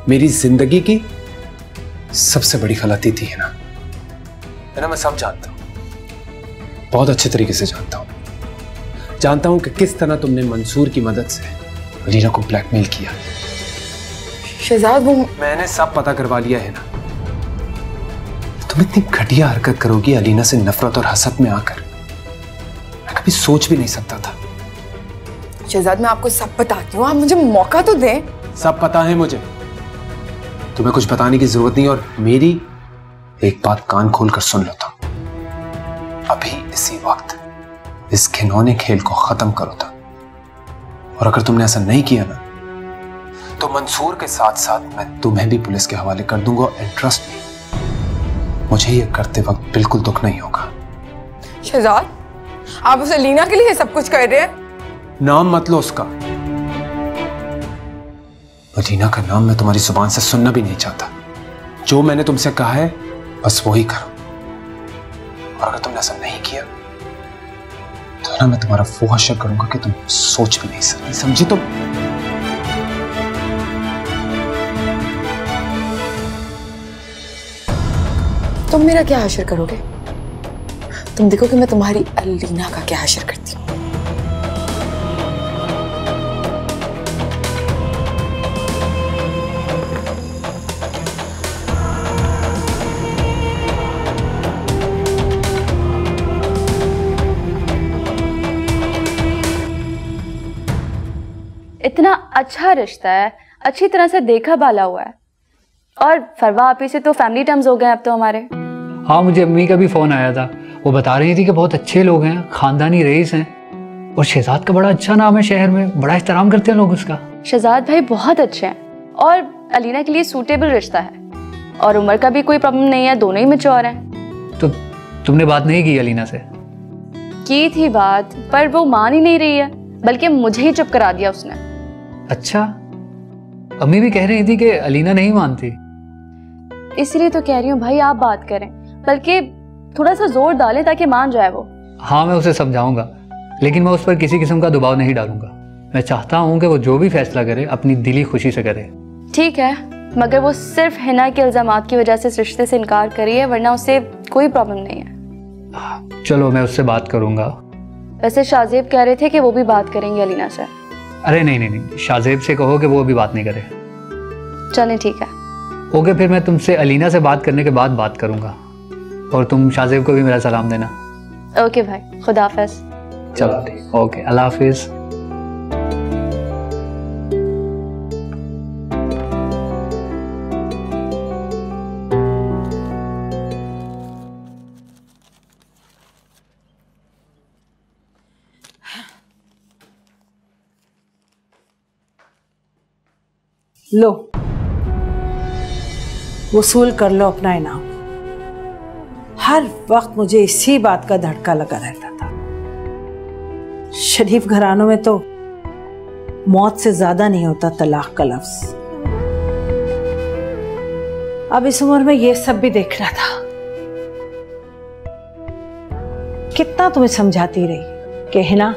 मेरी जिंदगी की सबसे बड़ी गलती थी है ना, मैं सब जानता हूं, बहुत अच्छे तरीके से जानता हूं कि किस तरह तुमने मंसूर की मदद से अलीना को ब्लैकमेल किया। शहजाद, वो मैंने सब पता करवा लिया है ना। तुम इतनी घटिया हरकत करोगी अलीना से नफरत और हसद में आकर, मैं कभी सोच भी नहीं सकता था। शहजाद, मैं आपको सब बताती हूँ, आप मुझे मौका तो दें। सब पता है मुझे, तुम्हें कुछ बताने की जरूरत नहीं। और मेरी एक बात कान खोलकर सुन लो तुम, अभी इसी वक्त इस घिनौने खेल को खत्म करो तुम। और अगर तुमने ऐसा नहीं किया ना, तो मंसूर के साथ साथ मैं तुम्हें भी पुलिस के हवाले कर दूंगा। एंड ट्रस्ट मी, मुझे ये करते वक्त बिल्कुल दुख नहीं होगा। शहजाद, आप उस अलीना के लिए सब कुछ कर रहे हैं? नाम मत लो उसका। अलीना का नाम मैं तुम्हारी जुबान से सुनना भी नहीं चाहता। जो मैंने तुमसे कहा है बस वही करो। और अगर तुमने ऐसा नहीं किया तो ना मैं तुम्हारा वो हश्र करूंगा कि तुम सोच भी नहीं सकती, समझी तुम? तुम मेरा क्या हश्र करोगे? तुम देखो कि मैं तुम्हारी अलीना का क्या हश्र करती हूँ। इतना अच्छा रिश्ता है, अच्छी तरह से देखा भाला हुआ है। और फरवा आपी से तो फैमिली टर्म्स हो गए अब तो हमारे। हाँ, मुझे अम्मी का भी फोन आया था, वो बता रही थी कि बहुत अच्छे लोग हैं, खानदानी रईस हैं। और शहजाद का बड़ा अच्छा नाम है शहर में, बड़ा एहतराम करते हैं लोग उसका। शहजाद भाई बहुत अच्छे हैं और अलीना के लिए सूटेबल रिश्ता है। और उम्र का भी कोई प्रॉब्लम नहीं है, दोनों ही मैच्योर हैं। तो तुमने बात नहीं की अलीना से? की थी बात, पर वो मान ही नहीं रही है, बल्कि मुझे ही चुप करा दिया उसने। अच्छा, अम्मी भी कह रही थी कि अलीना नहीं मानती। इसलिए तो कह रही हूँ भाई, आप बात करें, बल्कि थोड़ा सा जोर डालें ताकि मान जाए वो। हाँ, मैं उसे समझाऊंगा, लेकिन मैं उस पर किसी किस्म का दबाव नहीं डालूंगा। मैं चाहता हूँ कि वो जो भी फैसला करे अपनी दिली खुशी से करे। ठीक है, मगर वो सिर्फ हिना के इल्जामात की वजह से इस रिश्ते से इनकार करी है, वरना उससे कोई प्रॉब्लम नहीं है। चलो, मैं उससे बात करूंगा। वैसे शाहजेब कह रहे थे कि वो भी बात करेंगे अलीना से। अरे नहीं, शाहजेब से कहो कि वो अभी बात नहीं करे। चलें, ठीक है। ओके, फिर मैं तुमसे अलीना से बात करने के बाद बात करूंगा। और तुम शाहजेब को भी मेरा सलाम देना। ओके भाई, खुदा हाफिज। चलो ठीक, ओके, अल्लाह हाफिज। लो, वसूल कर लो अपना इनाम। हर वक्त मुझे इसी बात का धड़का लगा रहता था। शरीफ घरानों में तो मौत से ज्यादा नहीं होता तलाक का लफ्ज। अब इस उम्र में ये सब भी देखना था। कितना तुम्हें समझाती रही कि हिना,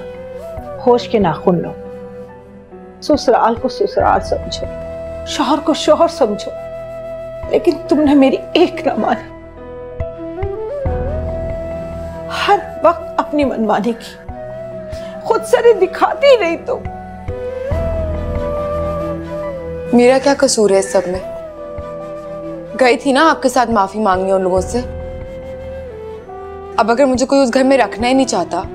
होश के नाखून लो, ससुराल को ससुराल समझो, शौहर को शौहर समझो, लेकिन तुमने मेरी एक न मानी। हर वक्त अपनी मनमानी की, खुद सरे दिखाती रही। तो मेरा क्या कसूर है इस सब में? गई थी ना आपके साथ माफी मांगने उन लोगों से। अब अगर मुझे कोई उस घर में रखना ही नहीं चाहता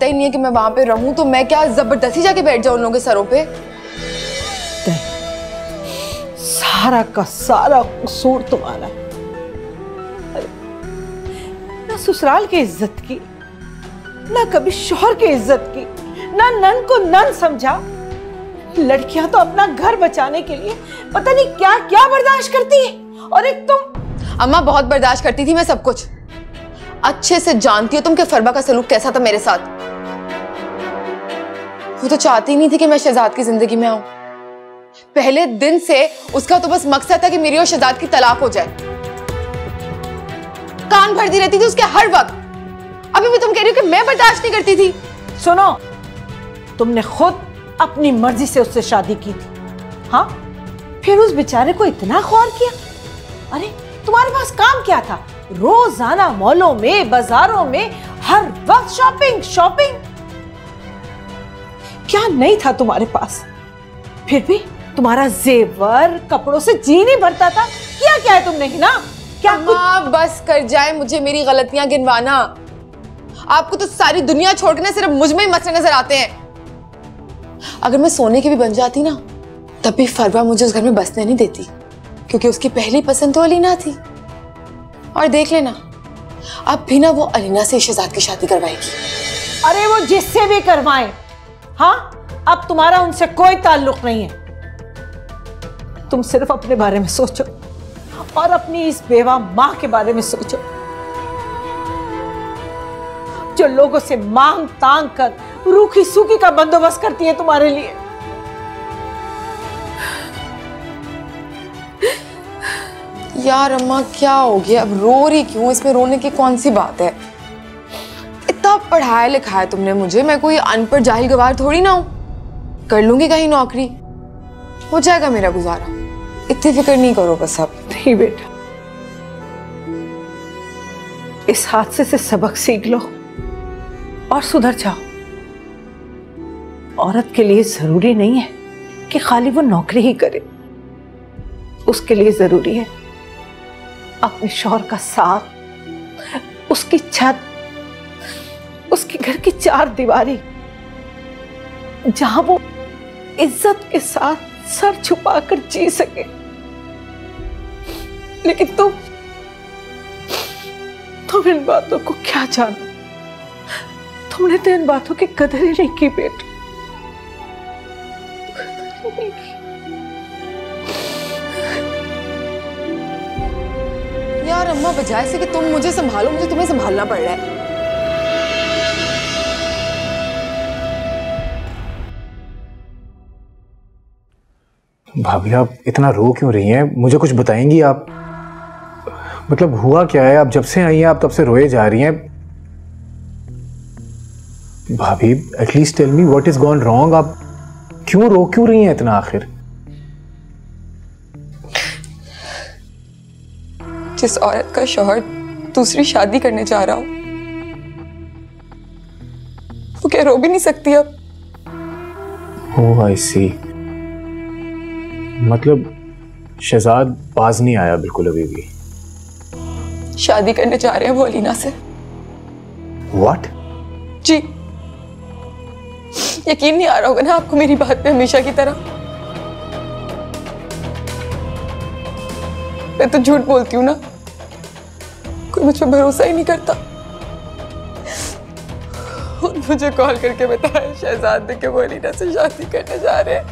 ही नहीं है कि मैं वहां पे रहूं, तो मैं क्या जबरदस्ती जाके बैठ जाऊं उन लोगों के सरों पे? सारा का सारा कसूर तुम्हारा। ना ससुराल की इज्जत की, ना कभी शौहर की इज्जत की, ना नन को नन समझा। लड़कियां तो अपना घर बचाने के लिए पता नहीं क्या क्या बर्दाश्त करती है, और एक तुम। अम्मा, बहुत बर्दाश्त करती थी मैं सब कुछ। अच्छे से जानती हो तुम कि फरबा का सलूक कैसा था मेरे साथ। वो तो चाहती ही नहीं थी कि मैं शहजाद की जिंदगी में आऊं। पहले दिन से उसका तो बस मकसद था कि मेरी और शहजाद की तलाक हो जाए। कान भरती रहती थी उसके हर वक्त। अभी भी तुम कह रही हो कि मैं बर्दाश्त नहीं करती थी? सुनो, तुमने खुद अपनी मर्जी से उससे शादी की थी। हाँ, फिर उस बेचारे को इतना ख्वार किया। अरे तुम्हारे पास काम क्या था? रोजाना मॉलों में, बाजारों में, हर वक्त शॉपिंग शॉपिंग। क्या नहीं था तुम्हारे पास? फिर भी तुम्हारा जेवर कपड़ों से जी नहीं भरता था। किया क्या है तुमने ही ना? क्या माँ बस कर जाए मुझे मेरी गलतियां गिनवाना। आपको तो सारी दुनिया छोड़ के सिर्फ मुझ में ही मसले नजर आते हैं। अगर मैं सोने की भी बन जाती ना, तब भी फरवा मुझे उस घर में बसने नहीं देती, क्योंकि उसकी पहली पसंद तो अलीना थी। और देख लेना, अब भी ना वो अलीना से शहजाद की शादी करवाएगी। अरे वो जिससे भी करवाएं, हाँ, अब तुम्हारा उनसे कोई ताल्लुक नहीं है। तुम सिर्फ अपने बारे में सोचो और अपनी इस बेवा मां के बारे में सोचो, जो लोगों से मांग तांग कर रूखी सूखी का बंदोबस्त करती है तुम्हारे लिए। यार अम्मा क्या हो गया? अब रो रही क्यों? इसमें रोने की कौन सी बात है? इतना पढ़ाया लिखाया तुमने मुझे, मैं कोई अनपढ़ जाहिल गवार थोड़ी ना हूं। कर लूंगी कहीं नौकरी, हो जाएगा मेरा गुजारा। इतनी फिक्र नहीं करो बस अब। नहीं बेटा, इस हादसे से सबक सीख लो और सुधर जाओ। औरत के लिए जरूरी नहीं है कि खाली वो नौकरी ही करे। उसके लिए जरूरी है अपने शौहर का साथ, उसकी छत, उसके घर की चार दीवारी, जहां वो इज्जत के साथ सर छुपाकर जी सके। लेकिन तुम इन बातों को क्या जानो? तुमने तो इन बातों की कदर ही नहीं की बेटा। यार अम्मा, बजाय से कि तुम मुझे संभालो, मुझे तुम्हें संभालना पड़ रहा है। भाभी आप इतना रो क्यों रही हैं? मुझे कुछ बताएंगी आप? मतलब हुआ क्या है? आप जब से आई हैं आप तब से रोए जा रही हैं। भाभी at least tell me what is gone wrong. आप क्यों रही हैं इतना आखिर? जिस औरत का शौहर दूसरी शादी करने जा रहा हो, वो क्या रो भी नहीं सकती अब? ओह आई सी। मतलब शहजाद बाज नहीं आया बिल्कुल अभी भी? शादी करने जा रहे हैं वो अलीना से। व्हाट? जी, यकीन नहीं आ रहा होगा ना आपको मेरी बात पे हमेशा की तरह। मैं तो झूठ बोलती हूँ ना, कोई मुझ पर भरोसा ही नहीं करता। और मुझे कॉल करके बताया शहजाद ने कि वो अलीना से शादी करने जा रहे हैं।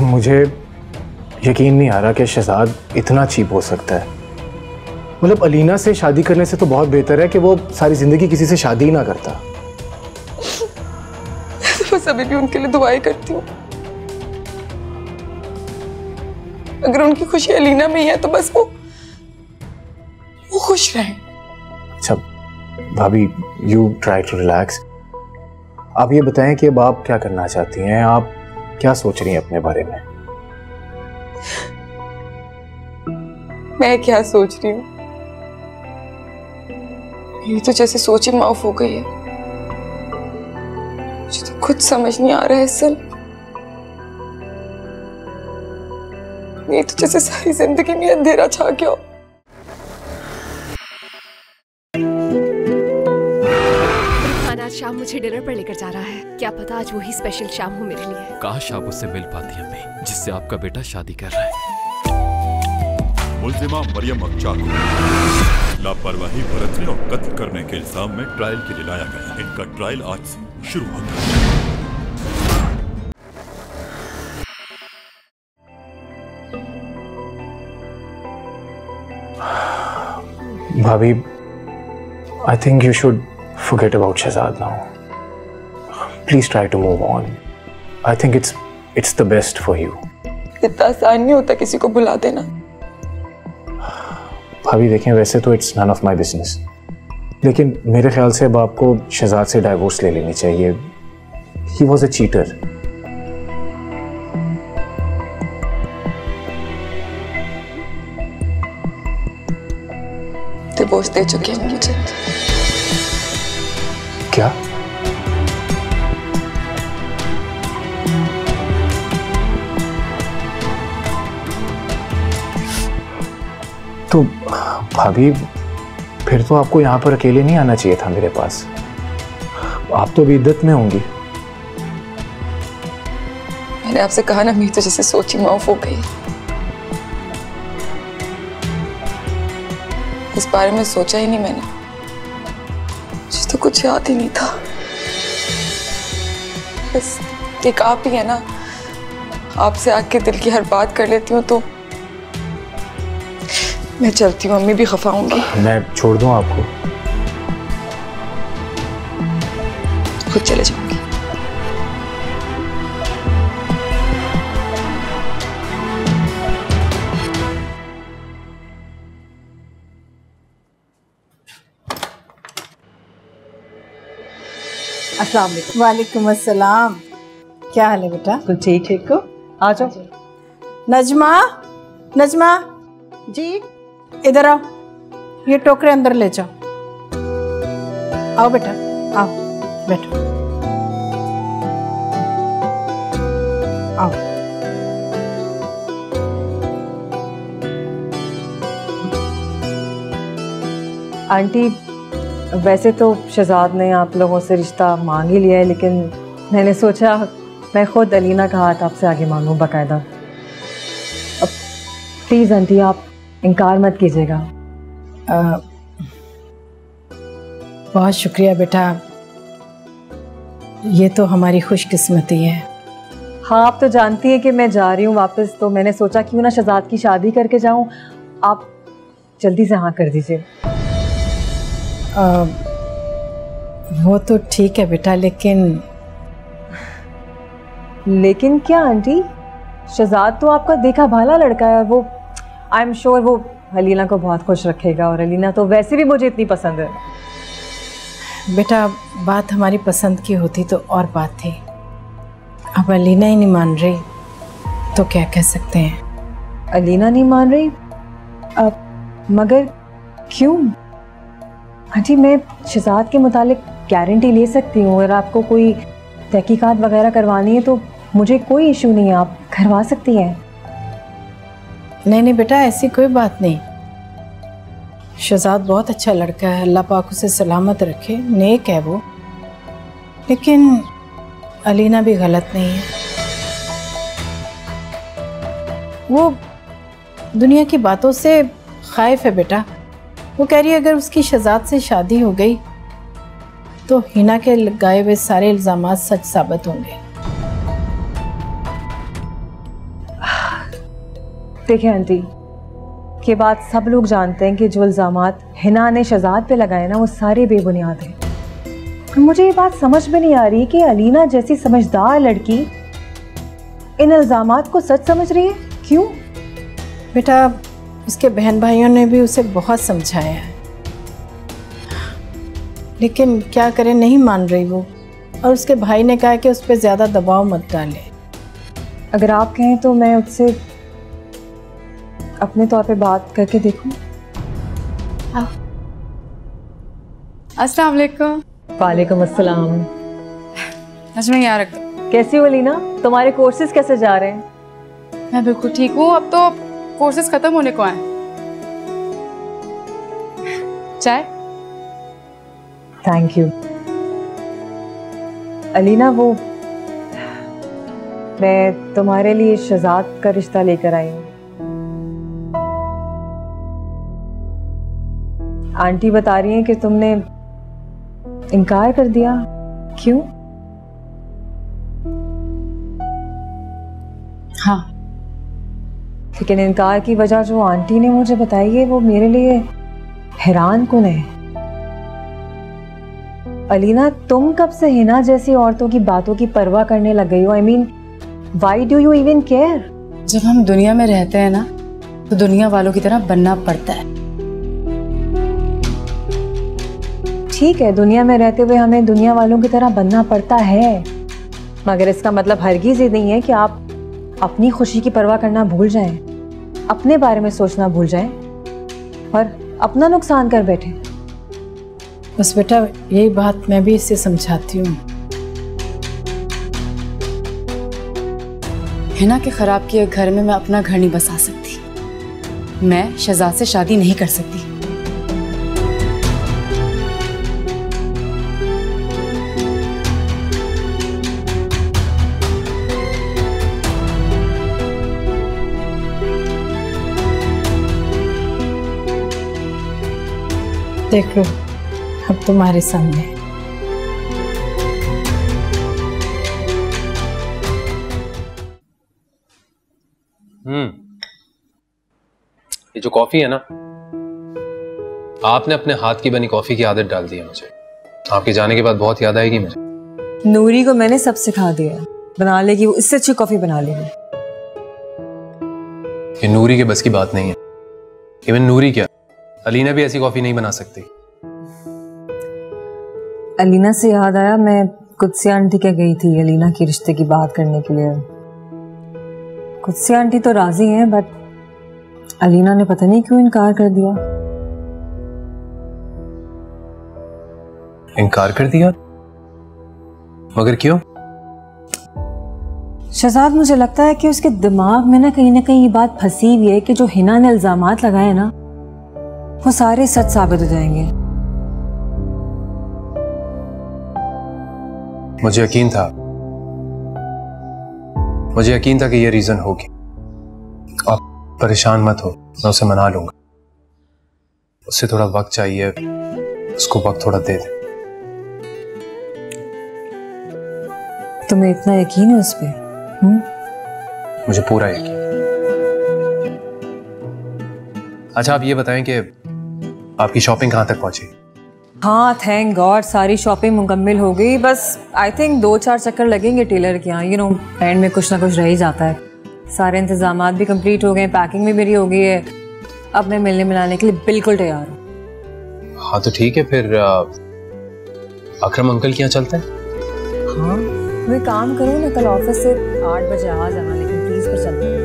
मुझे यकीन नहीं आ रहा कि शहजाद इतना चीप हो सकता है। मतलब अलीना से शादी करने से तो बहुत बेहतर है कि वो सारी जिंदगी किसी से शादी ही ना करता। तो बस अभी भी उनके लिए दुआएं करती हूँ। अगर उनकी खुशी अलीना में ही है तो बस वो खुश रहें। अच्छा भाभी, यू ट्राई टू रिलैक्स। आप ये बताएं कि अब आप क्या करना चाहती हैं? आप क्या सोच रही हैं अपने बारे में? मैं क्या सोच रही हूँ? मेरी तो जैसे सोच ही माफ हो गई है। मुझे तो कुछ समझ नहीं आ रहा है असल। मेरी तो जैसे सारी जिंदगी में अंधेरा छा गया। शाम मुझे डिनर पर लेकर जा रहा है। क्या पता आज वही स्पेशल शाम हो मेरे लिए। काश आप उससे मिल पाती अम्मी, जिससे आपका बेटा शादी कर रहा है। मुल्जिमा मरियम अक्चा को लापरवाही बरतने और कत्ल करने के इल्जाम में ट्रायल के लिए लाया गया। इनका ट्रायल आज से शुरू होता है। भाभी, I think you should forget about Shahzad now. Please try to move on. I think it's the best for you. इतना आसान नहीं होता किसी को भुला देना। भाभी देखें, वैसे तो it's none of my business, लेकिन मेरे ख्याल से अब आपको शहजाद से डाइवोर्स ले लेनी चाहिए। He was a cheater. Divorce दे चुके हैं मुझे। क्या? तो भाभी फिर तो आपको यहाँ पर अकेले नहीं आना चाहिए था मेरे पास। आप तो भी इद्दत में होंगी। मैंने आपसे कहा ना, मेरी तो जैसे सोची माफ हो गई। इस बारे में सोचा ही नहीं मैंने, मुझे तो कुछ याद ही नहीं था। बस एक आप ही है ना, आपसे आके दिल की हर बात कर लेती हूँ। तो मैं चलती हूँ, अम्मी भी खफा होंगी। मैं छोड़ दूँ आपको? खुद चले जाऊंगी। अस्सलाम वालेकुम। वालेकुम अस्सलाम। क्या हाल है बेटा? तो ठीक हो? आ जाओ। नजमा, नजमा जी इधर आओ, ये टोकरे अंदर ले जाओ। आओ बेटा, आओ बैठो, आओ। आंटी, वैसे तो शहजाद ने आप लोगों से रिश्ता मांग ही लिया है, लेकिन मैंने सोचा मैं खुद अलीना का हाथ आपसे आगे मांगूं बाकायदा। अब प्लीज़ आंटी आप इनकार मत कीजिएगा। बहुत शुक्रिया बेटा, ये तो हमारी खुशकिस्मती है। हाँ, आप तो जानती हैं कि मैं जा रही हूँ वापस, तो मैंने सोचा क्यों ना शहजाद की शादी करके जाऊँ। आप जल्दी से हाँ कर दीजिए। वो तो ठीक है बेटा, लेकिन क्या आंटी? शहजाद तो आपका देखा भाला लड़का है, वो आई एम श्योर वो अलीना को बहुत खुश रखेगा, और अलीना तो वैसे भी मुझे इतनी पसंद है। बेटा बात हमारी पसंद की होती तो और बात थी, अब अलीना ही नहीं मान रही तो क्या कह सकते हैं। अलीना नहीं मान रही? अब मगर क्यों? आंटी मैं शहजाद के मुतालिक गारंटी ले सकती हूँ, अगर आपको कोई तहकीकात वगैरह करवानी है तो मुझे कोई इशू नहीं है, आप करवा सकती हैं। नहीं बेटा, ऐसी कोई बात नहीं। शहजाद बहुत अच्छा लड़का है, अल्लाह पाक उसे सलामत रखे, नेक है वो, लेकिन अलीना भी गलत नहीं है। वो दुनिया की बातों से खाइफ है बेटा। वो कह रही है अगर उसकी शहजाद से शादी हो गई तो हिना के लगाए हुए सारे इल्ज़ामात सच साबित होंगे। देखिए आंटी, ये बात सब लोग जानते हैं कि जो इल्ज़ामात हिना ने शहजाद पे लगाए ना वो सारे बेबुनियाद हैं। मुझे ये बात समझ में नहीं आ रही कि अलीना जैसी समझदार लड़की इन इल्ज़ामात को सच समझ रही है। क्यों? बेटा उसके बहन भाइयों ने भी उसे बहुत समझाया है, लेकिन क्या करें, नहीं मान रही वो, और उसके भाई ने कहा कि उस पर ज़्यादा दबाव मत डालें। अगर आप कहें तो मैं उससे अपने तौर पे बात करके देखूं। अस्सलाम वालेकुम। वालेकुम अस्सलाम। नजमा यहाँ रख दो। कैसी हो लीना? तुम्हारे कोर्सेज कैसे जा रहे हैं? मैं बिल्कुल ठीक हूँ, अब तो कोर्सेज खत्म होने को आए। चाय? Thank you. अलीना, वो मैं तुम्हारे लिए शहजाद का रिश्ता लेकर आई हूँ। आंटी बता रही हैं कि तुमने इनकार कर दिया। क्यों? हाँ, लेकिन इनकार की वजह जो आंटी ने मुझे बताई है वो मेरे लिए हैरान कुन है। अलीना, तुम कब से हिना जैसी औरतों की बातों की परवाह करने लग गई हो? I mean, why do you even care? जब हम दुनिया में रहते हैं ना तो दुनिया वालों की तरह बनना पड़ता है। ठीक है, दुनिया में रहते हुए हमें दुनिया वालों की तरह बनना पड़ता है, मगर इसका मतलब हरगिज ये नहीं है कि आप अपनी खुशी की परवाह करना भूल जाएं, अपने बारे में सोचना भूल जाएं और अपना नुकसान कर बैठे। बस बेटा यही बात मैं भी इससे समझाती हूँ। हिना के खराब किए घर में मैं अपना घर नहीं बसा सकती। मैं शहजाद से शादी नहीं कर सकती। देखो अब तुम्हारे सामने ये जो कॉफी है ना, आपने अपने हाथ की बनी कॉफी की आदत डाल दी है मुझे। आपके जाने के बाद बहुत याद आएगी मुझे। नूरी को मैंने सब सिखा दिया, बना लेगी वो, इससे अच्छी कॉफी बना लेगी। ये नूरी के बस की बात नहीं है। इवन नूरी क्या, अलीना भी ऐसी कॉफी नहीं बना सकती। अलीना से याद आया, मैं कुत्सी आंटी के गई थी अलीना के रिश्ते की बात करने के लिए। कुत्सी आंटी तो राजी हैं, बट अलीना ने पता नहीं क्यों इनकार कर दिया। इनकार कर दिया? मगर क्यों? शहजाद, मुझे लगता है कि उसके दिमाग में ना कहीं ये बात फंसी हुई है कि जो हिना ने इल्जामात लगाए ना वो सारे सच साबित हो जाएंगे। मुझे यकीन था कि ये रीजन होगी। आप परेशान मत हो, मैं उसे मना लूंगा। उससे थोड़ा वक्त चाहिए, उसको वक्त थोड़ा दे दे। तुम्हें इतना यकीन है उस पे? मुझे पूरा यकीन। अच्छा आप ये बताएं कि आपकी शॉपिंग कहाँ तक पहुंची? हाँ, थैंक गॉड सारी शॉपिंग मुकम्मल हो गई। बस आई थिंक 2-4 चक्कर लगेंगे टेलर के यहाँ। यू नो, एंड में कुछ ना कुछ रह ही जाता है। सारे इंतजामात भी कंप्लीट हो गए, पैकिंग भी मेरी हो गई है। अब मैं मिलने मिलाने के लिए बिल्कुल तैयार हूँ। हाँ तो ठीक है, फिर अकरम अंकल के यहाँ चलते हैं। हाँ, मैं काम करूँ ना, कल ऑफिस से 8 बजे आ जाना, लेकिन प्लीज पर चलते हैं।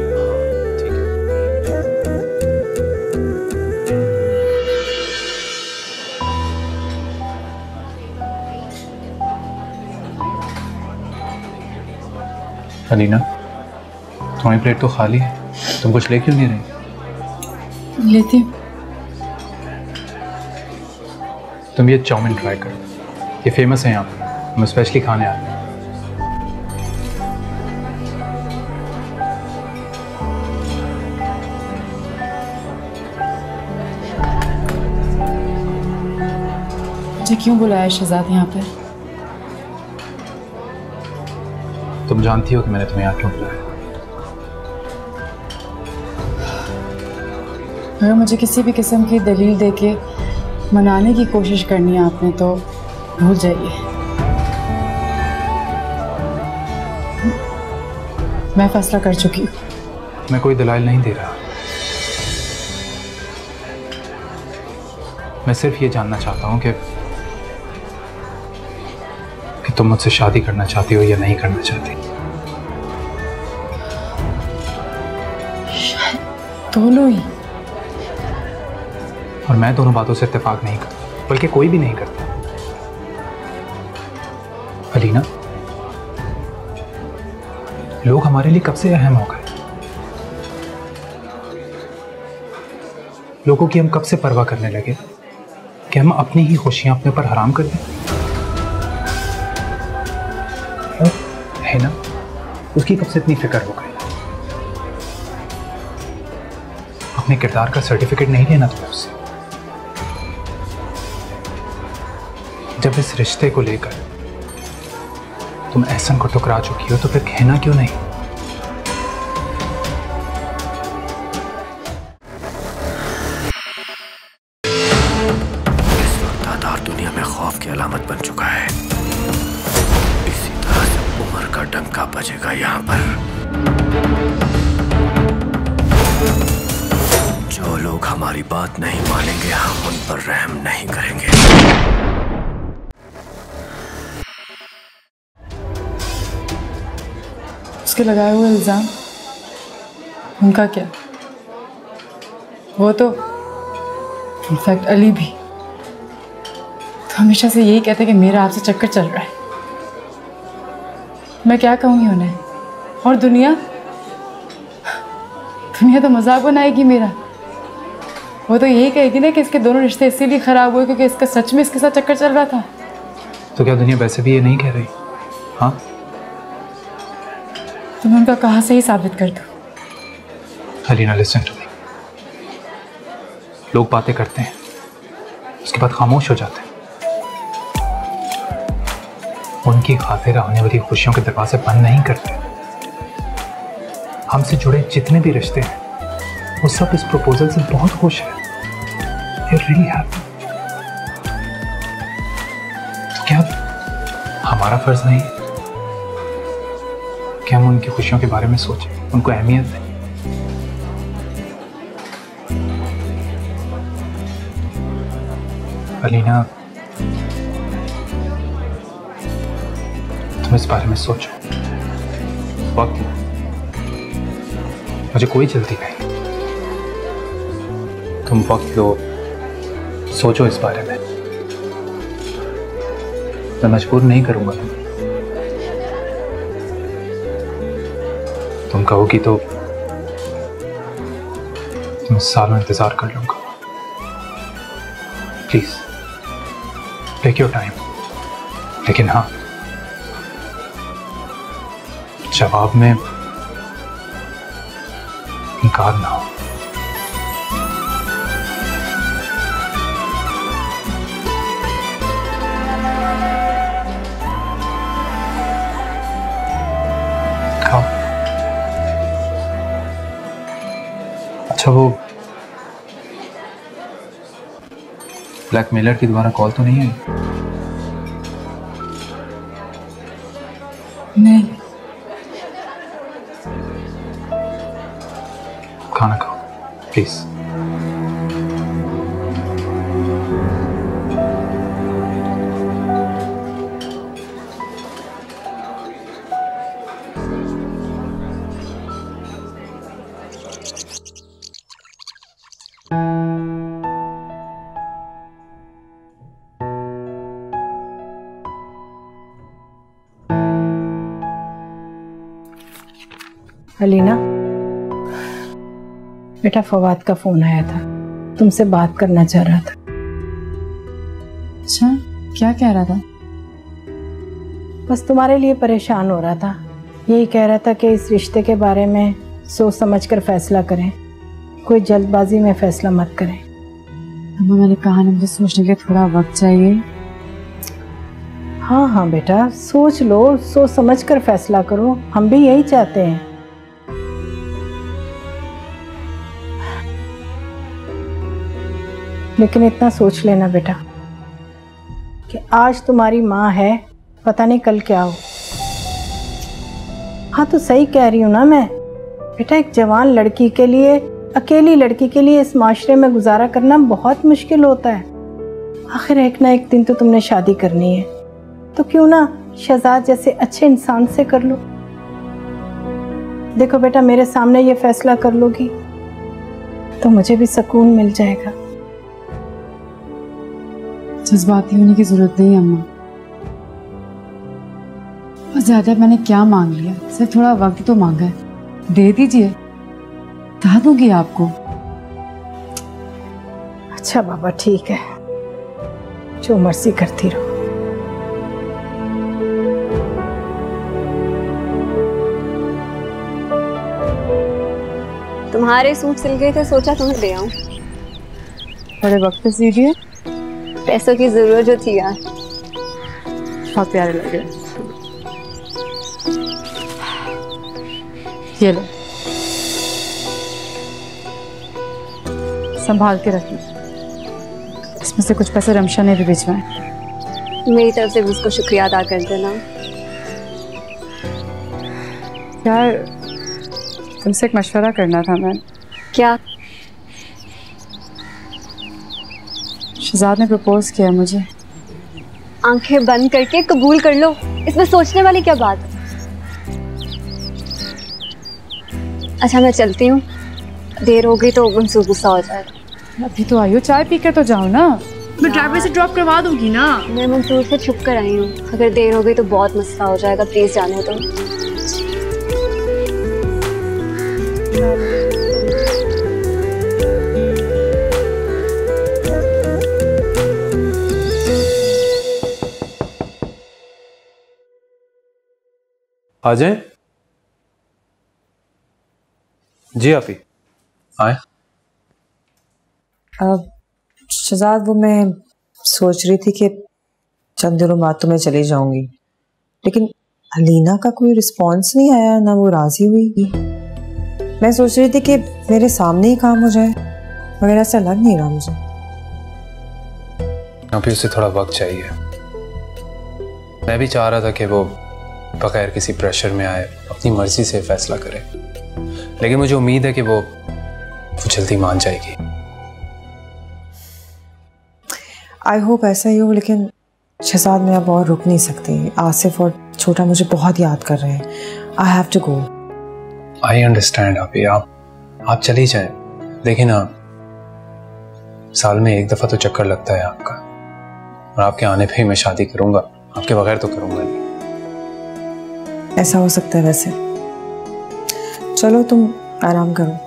अलीना, तुम्हारी प्लेट तो खाली है, तुम कुछ ले क्यों नहीं रही? लेती हूँ। तुम ये चाउमीन ट्राई करो, ये फेमस है यहाँ पर, हम स्पेशली खाने आए हैं। मुझे क्यों बुलाया शहजाद यहाँ पे? तुम जानती हो कि मैंने तुम्हें यहाँ क्यों बुलाया। अगर मुझे किसी भी किस्म की दलील देके मनाने की कोशिश करनी है आपने तो भूल जाइए। मैं फैसला कर चुकी हूँ। मैं कोई दलाइल नहीं दे रहा, मैं सिर्फ ये जानना चाहता हूँ कि तुम मुझसे शादी करना चाहती हो या नहीं करना चाहती। दोनों ही। और मैं दोनों बातों से इत्तेफाक नहीं करता, बल्कि कोई भी नहीं करता। अलीना, लोग हमारे लिए कब से अहम हो गए? लोगों की हम कब से परवाह करने लगे कि हम अपनी ही खुशियां अपने पर हराम कर दें? है ना, उसकी कब से इतनी फिक्र हो गई? अपने किरदार का सर्टिफिकेट नहीं लेना तुम्हें उससे? जब इस रिश्ते को लेकर तुम एहसन को ठुकरा चुकी हो तो फिर कहना क्यों नहीं? इस वक्त आधार दुनिया में खौफ की अलामत बन चुका है। इसी तरह से उम्र का डंका बजेगा यहाँ पर। जो लोग हमारी बात नहीं मानेंगे, हम उन पर रहम नहीं करेंगे। उसके लगाए हुए इल्जाम, उनका क्या? वो तो इनफैक्ट अली भी तो हमेशा से यही कहते कि मेरा आपसे चक्कर चल रहा है। मैं क्या कहूँगी उन्हें? और दुनिया तो मजाक बनाएगी मेरा। वो तो यही कहेगी ना कि इसके दोनों रिश्ते इसीलिए खराब हुए क्योंकि इसका सच में इसके साथ चक्कर चल रहा था। तो क्या दुनिया वैसे भी ये नहीं कह रही? हाँ, तो मैं उनका कहा सही साबित कर दूं? Alina listen to me. लोग बातें करते हैं, उसके बाद खामोश हो जाते हैं। उनकी खातिर आने वाली खुशियों के दरवाजे बंद नहीं करते। हमसे जुड़े जितने भी रिश्ते हैं वो सब इस प्रपोजल से बहुत खुश हैं। They're really happy। तो क्या हमारा फर्ज नहीं है कि हम उनकी खुशियों के बारे में सोचें, उनको अहमियत दें? अलीना, तुम इस बारे में सोचो। वक्त लो, मुझे कोई जल्दी नहीं। तुम वक्त लो, सोचो इस बारे में। मैं मजबूर नहीं करूंगा तुम कहोगी तो तुम सालों इंतजार कर लूंगा। Please take your time. लेकिन हाँ, जवाब में इनकार ना हो। अच्छा, वो ब्लैकमेलर की दोबारा कॉल तो नहीं आई? नहीं। खाना खाओ प्लीज। अलीना, बेटा फवाद का फोन आया था, तुमसे बात करना चाह रहा था। अच्छा, क्या कह रहा था? बस तुम्हारे लिए परेशान हो रहा था। यही कह रहा था कि इस रिश्ते के बारे में सोच समझकर फैसला करें, कोई जल्दबाजी में फैसला मत करें। अम्मा, मैंने कहा ना मुझे सोचने के लिए थोड़ा वक्त चाहिए। हाँ हाँ बेटा, सोच लो, सोच समझकर फैसला करो। हम भी यही चाहते हैं। लेकिन इतना सोच लेना बेटा कि आज तुम्हारी माँ है, पता नहीं कल क्या हो। हाँ तो सही कह रही हूँ ना मैं। बेटा, एक जवान लड़की के लिए, अकेली लड़की के लिए इस माशरे में गुजारा करना बहुत मुश्किल होता है। आखिर एक ना एक दिन तो तुमने शादी करनी है, तो क्यों ना शहजाद जैसे अच्छे इंसान से कर लो। देखो बेटा, मेरे सामने ये फैसला कर लोगी तो मुझे भी सुकून मिल जाएगा। जज्बाती होने की जरूरत नहीं अम्मा। बस ज्यादा मैंने क्या मांग लिया, सिर्फ थोड़ा वक्त तो मांगा है, दे दीजिए, बता दूंगी आपको। अच्छा बाबा, ठीक है, जो मर्जी करती रहो। तुम्हारे सूट सिल गए थे, सोचा तुम्हें दे आऊं। बड़े वक्त पे सीजिए। पैसों की जरूरत जो थी यार। बहुत प्यारे लग रहे। ये लो, संभाल के रखिए। इसमें से कुछ पैसे रमशा ने भी भिजवाए। मेरी तरफ से भी उसको शुक्रिया अदा कर देना। यार, तुमसे एक मशवरा करना था मैं। क्या? शहजाद ने प्रपोज किया मुझे। आंखें बंद करके कबूल कर लो, इसमें सोचने वाली क्या बात है। अच्छा, मैं चलती हूँ, देर हो गई तो मंसूर गुस्सा हो जाएगा। अभी तो आई हो, चाय पी कर तो जाओ ना। मैं ड्राइवर से ड्रॉप करवा दूंगी ना। मैं मंसूर से छुप कर आई हूँ, अगर देर हो गई तो बहुत मसला हो जाएगा, प्लीज जाने दो। आ जाए जी। आप ही आए। शहजाद, वो मैं सोच रही थी कि चंद दिनों बाद तो मैं चली जाऊंगी, लेकिन अलीना का कोई रिस्पॉन्स नहीं आया, ना वो राजी हुई। मैं सोच रही थी कि मेरे सामने ही काम हो जाए, मगर ऐसा लग नहीं रहा मुझे। अभी उसे थोड़ा वक्त चाहिए। मैं भी चाह रहा था कि वो बगैर किसी प्रेशर में आए अपनी मर्जी से फैसला करे, लेकिन मुझे उम्मीद है कि वो जल्दी मान जाएगी। आई होप ऐसा ही हो, लेकिन शहजाद मैं अब और रुक नहीं सकती। आसिफ और छोटा मुझे बहुत याद कर रहे हैं। I have to go. I understand. आप चली जाएं, लेकिन साल में एक दफा तो चक्कर लगता है आपका, और आपके आने पे ही मैं शादी करूंगा, आपके बगैर तो करूंगा नहीं। ऐसा हो सकता है वैसे। चलो तुम आराम करो।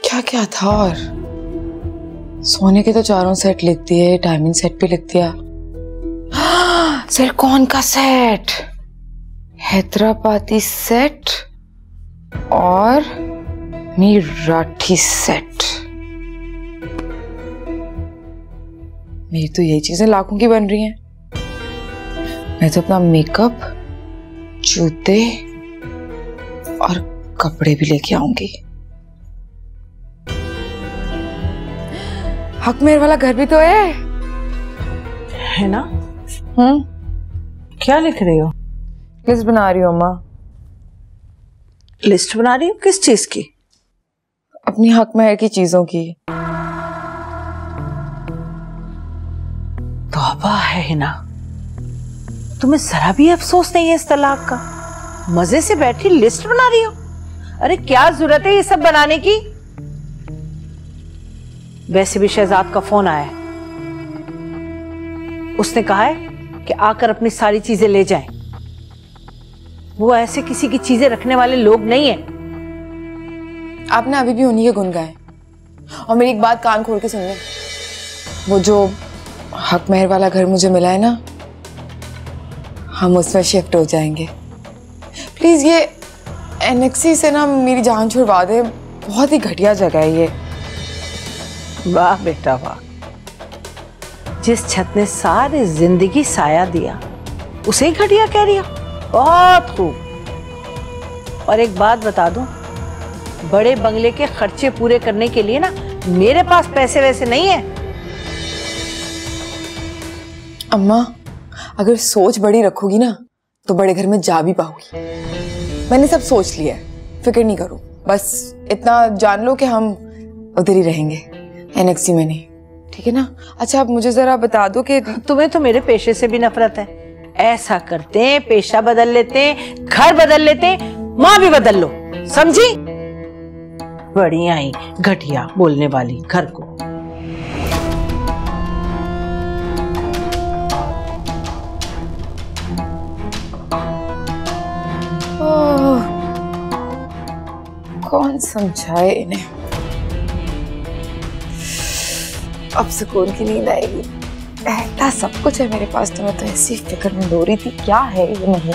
क्या क्या था, और सोने के तो चारों सेट लिख दिए, डायमंड सेट भी लिख दिया। सिलिकॉन का सेट, हैदराबादी सेट और मीराठी सेट। मेरी तो यही चीजें लाखों की बन रही हैं। मैं तो अपना मेकअप, जूते और कपड़े भी लेके आऊंगी। हक मेरे वाला घर भी तो है ना? क्या लिख रही हो? लिस्ट बना रही हूँ अम्मा। लिस्ट बना रही हो किस चीज की? अपनी हक महर की चीजों की। तौबा है ना, तुम्हें जरा भी अफसोस नहीं है इस तलाक का? मजे से बैठी लिस्ट बना रही हो। अरे क्या जरूरत है ये सब बनाने की? वैसे भी शहजाद का फोन आया है, उसने कहा है कि आकर अपनी सारी चीजें ले जाएं। वो ऐसे किसी की चीजें रखने वाले लोग नहीं हैं। आपने अभी भी उन्हीं के गुण गाए, और मेरी एक बात कान खोल के सुन ले। वो जो हक महर वाला घर मुझे मिला है ना, हम उसमें शिफ्ट हो जाएंगे। प्लीज ये एनेक्सी से ना मेरी जान छुड़वा दे, बहुत ही घटिया जगह है ये। वाह बेटा वाह, जिस छत ने सारी जिंदगी साया दिया उसे ही घटिया कह रही हो? बहुत खूब। और एक बात बता दूं, बड़े बंगले के खर्चे पूरे करने के लिए ना मेरे पास पैसे वैसे नहीं है। अम्मा, अगर सोच बड़ी रखोगी ना तो बड़े घर में जा भी पाओगी। मैंने सब सोच लिया है, फिक्र नहीं करो। बस इतना जान लो कि हम उधर ही रहेंगे, एनेक्सी में नहीं, ठीक है ना? अच्छा, अब मुझे जरा बता दो कि तुम्हें तो मेरे पेशे से भी नफरत है। ऐसा करते हैं, पेशा बदल लेते हैं, घर बदल लेते हैं, माँ भी बदल लो, समझी? बड़ी आई घटिया बोलने वाली घर को। कौन समझाए इन्हें? अब सुकून की नींद आएगी। ऐसा सब कुछ है मेरे पास, तो मैं तो ऐसी फिक्र में हो रही थी क्या है ये नहीं।